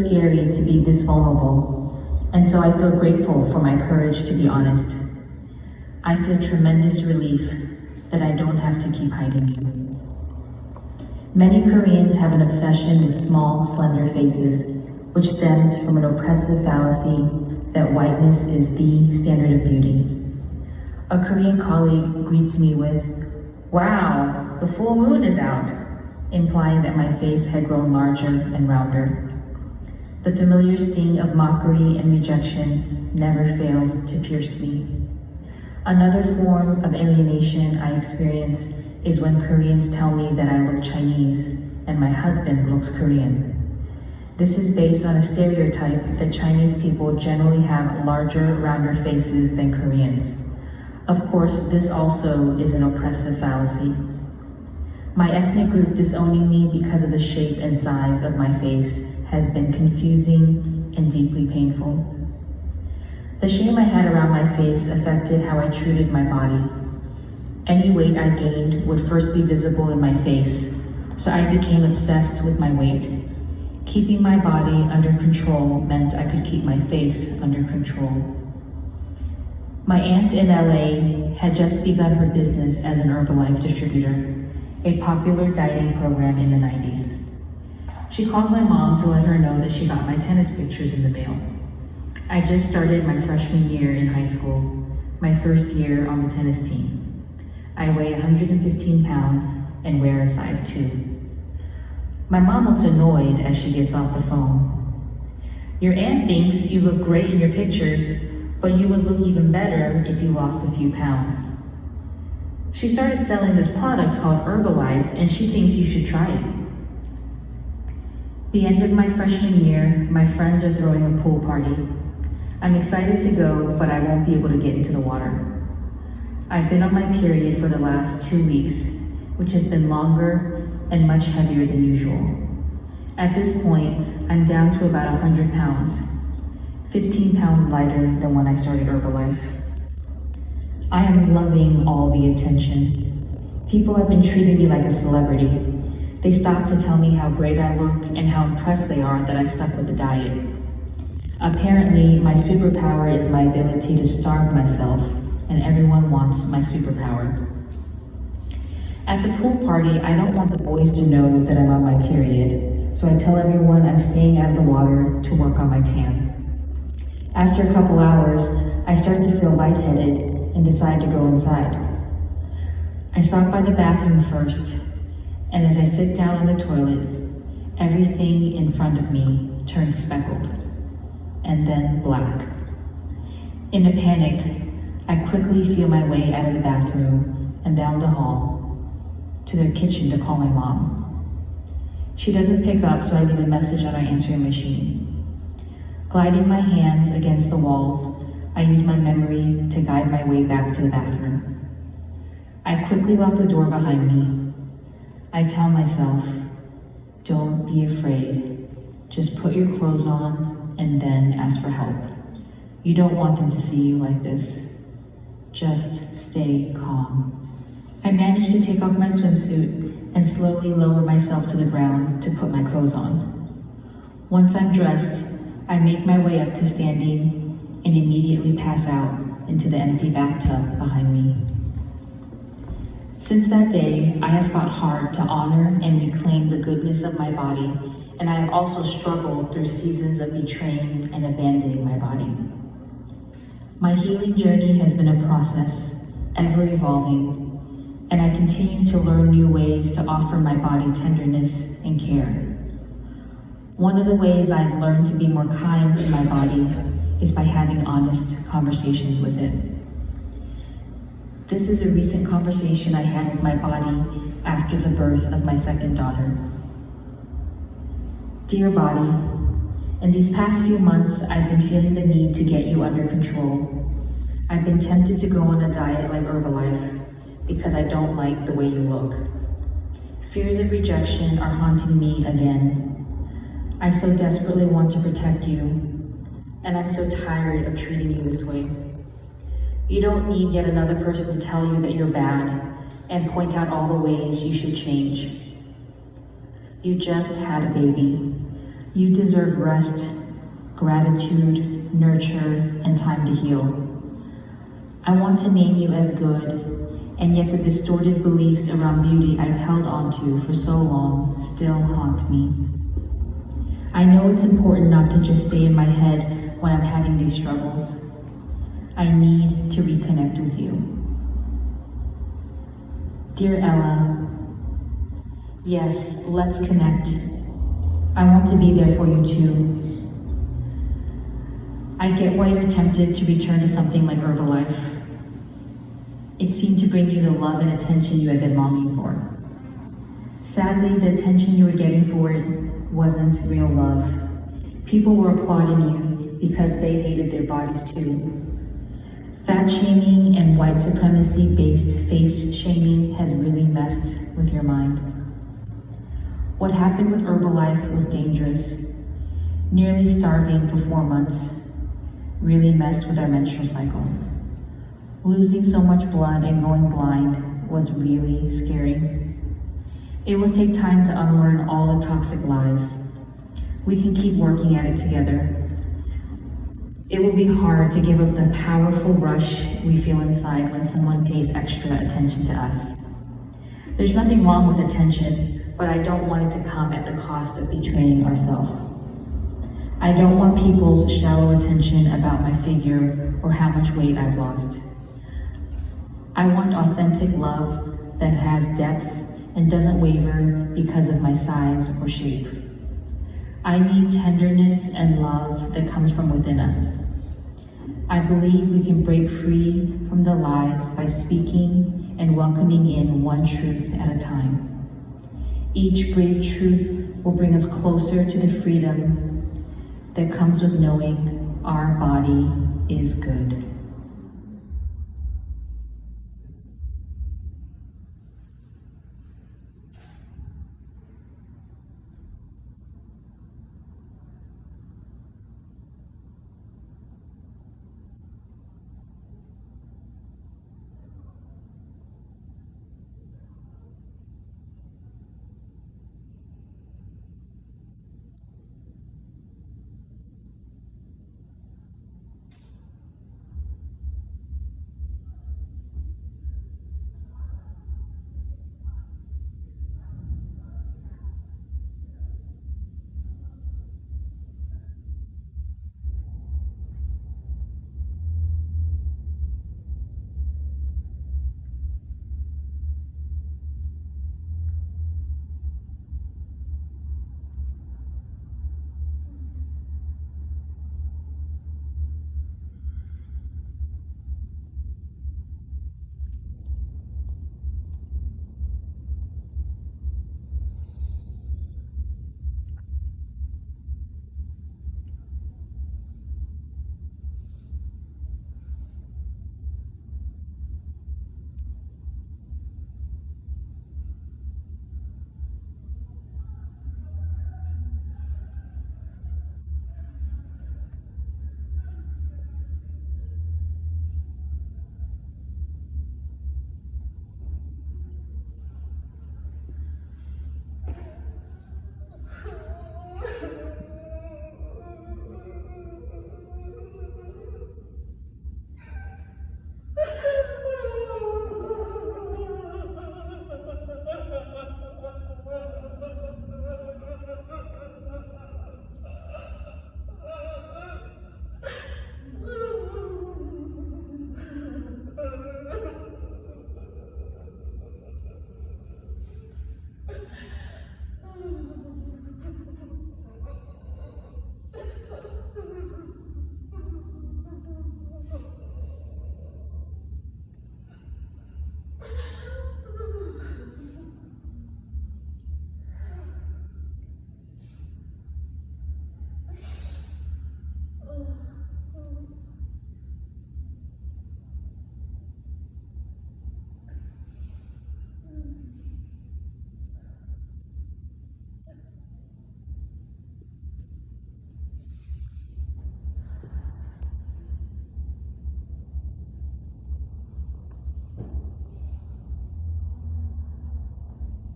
Scary to be this vulnerable, and so I feel grateful for my courage to be honest. I feel tremendous relief that I don't have to keep hiding you. Many Koreans have an obsession with small, slender faces, which stems from an oppressive fallacy that whiteness is the standard of beauty. A Korean colleague greets me with, "Wow, the full moon is out," implying that my face had grown larger and rounder. The familiar sting of mockery and rejection never fails to pierce me. Another form of alienation I experience is when Koreans tell me that I look Chinese and my husband looks Korean. This is based on a stereotype that Chinese people generally have larger, rounder faces than Koreans. Of course, this also is an oppressive fallacy. My ethnic group disowning me because of the shape and size of my face has been confusing and deeply painful. The shame I had around my face affected how I treated my body. Any weight I gained would first be visible in my face, so I became obsessed with my weight. Keeping my body under control meant I could keep my face under control. My aunt in LA had just begun her business as an Herbalife distributor, a popular dieting program in the 90s. She calls my mom to let her know that she got my tennis pictures in the mail. I just started my freshman year in high school, my first year on the tennis team. I weigh 115 pounds and wear a size 2. My mom looks annoyed as she gets off the phone. "Your aunt thinks you look great in your pictures, but you would look even better if you lost a few pounds. She started selling this product called Herbalife and she thinks you should try it." The end of my freshman year, my friends are throwing a pool party. I'm excited to go, but I won't be able to get into the water. I've been on my period for the last 2 weeks, which has been longer and much heavier than usual. At this point, I'm down to about 100 pounds, 15 pounds lighter than when I started Herbalife. I am loving all the attention. People have been treating me like a celebrity. They stop to tell me how great I look and how impressed they are that I stuck with the diet. Apparently, my superpower is my ability to starve myself, and everyone wants my superpower. At the pool party, I don't want the boys to know that I'm on my period, so I tell everyone I'm staying out of the water to work on my tan. After a couple hours, I start to feel lightheaded and decide to go inside. I stop by the bathroom first, and as I sit down on the toilet, everything in front of me turns speckled, and then black. In a panic, I quickly feel my way out of the bathroom and down the hall to their kitchen to call my mom. She doesn't pick up, so I leave a message on our answering machine. Gliding my hands against the walls, I use my memory to guide my way back to the bathroom. I quickly lock the door behind me. I tell myself, don't be afraid. Just put your clothes on and then ask for help. You don't want them to see you like this. Just stay calm. I manage to take off my swimsuit and slowly lower myself to the ground to put my clothes on. Once I'm dressed, I make my way up to standing and immediately pass out into the empty bathtub behind me. Since that day, I have fought hard to honor and reclaim the goodness of my body, and I have also struggled through seasons of betraying and abandoning my body. My healing journey has been a process, ever evolving, and I continue to learn new ways to offer my body tenderness and care. One of the ways I've learned to be more kind to my body is by having honest conversations with it. This is a recent conversation I had with my body after the birth of my second daughter. Dear body, in these past few months, I've been feeling the need to get you under control. I've been tempted to go on a diet like Herbalife because I don't like the way you look. Fears of rejection are haunting me again. I so desperately want to protect you, and I'm so tired of treating you this way. You don't need yet another person to tell you that you're bad and point out all the ways you should change. You just had a baby. You deserve rest, gratitude, nurture, and time to heal. I want to name you as good, and yet the distorted beliefs around beauty I've held onto for so long still haunt me. I know it's important not to just stay in my head when I'm having these struggles. I need to reconnect with you. Dear Ella, yes, let's connect. I want to be there for you too. I get why you're tempted to return to something like Herbalife. It seemed to bring you the love and attention you had been longing for. Sadly, the attention you were getting for it wasn't real love. People were applauding you because they hated their bodies too. Fat shaming and white supremacy-based face shaming has really messed with your mind. What happened with Herbalife was dangerous. Nearly starving for 4 months really messed with our menstrual cycle. Losing so much blood and going blind was really scary. It will take time to unlearn all the toxic lies. We can keep working at it together. It will be hard to give up the powerful rush we feel inside when someone pays extra attention to us. There's nothing wrong with attention, but I don't want it to come at the cost of betraying ourselves. I don't want people's shallow attention about my figure or how much weight I've lost. I want authentic love that has depth and doesn't waver because of my size or shape. I need tenderness and love that comes from within us. I believe we can break free from the lies by speaking and welcoming in one truth at a time. Each brave truth will bring us closer to the freedom that comes with knowing our body is good.